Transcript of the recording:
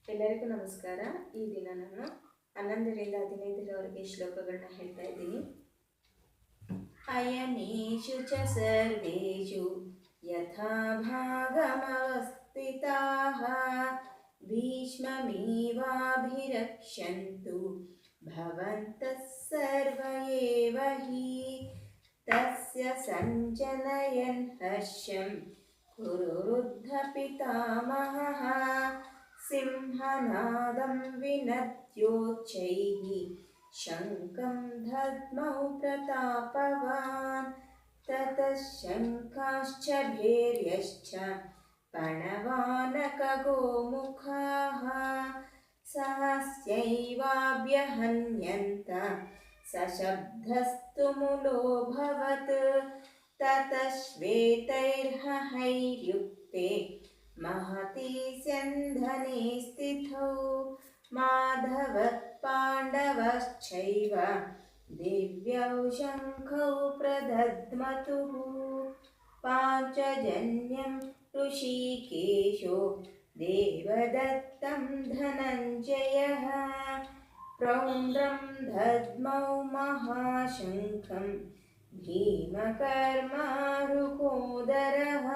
ಎಲ್ಲರಿಗೂ ನಮಸ್ಕಾರ. ಈ ದಿನ ನಾನು 11ರಿಂದ 15ರವರೆಗೆ ಶ್ಲೋಕಗಳನ್ನ ಹೇಳ್ತಾ ಇದ್ದೀನಿ. ಅಯನೇಷು ಚ ಸರ್ವೇಷು ಯಥಾ ಭಾಗಮವಸ್ಥಿತಾಃ ಭೀಷ್ಮಮೇವಾಭಿರಕ್ಷन्तು ಭವಂತಃ ಸರ್ವ ಏವ ಹಿ ತಸ್ಯ ಸಂಜನಯನ್ ಹರ್ಷಂ ಕುರುರುದ್ಧ ಪಿತಾಮಹಃ ಸಿಂಹನಾದಂ ವಿನದ್ಯೋಚ್ಚೈಃ ಶಂಖಂ ದದ್ಮೌ ಪ್ರತಾಪವಾನ್ ತತಃ ಶಂಖಾಶ್ಚ ಭೇರ್ಯಶ್ಚ ಪಣವಾನಕಗೋಮುಖಾಃ ಸಹಸ್ಯೈವಾಭ್ಯಹನ್ಯಂತ ಸಶಬ್ದಸ್ತು ಮುಲೋಭವತ್ ತತಃ ಶ್ವೇತೈರ್ಹೈರ್ಯುಕ್ತೆ महति स्यन्धने स्थितौ माधवः पाण्डवश्चैव दिव्यौ शङ्खौ प्रदध्मतुः पाञ्चजन्यं ऋषिकेशो देवदत्तं धनञ्जयः प्रौन्द्रं दद्मौ महाशङ्खं भीमकर्मा रुकोदरः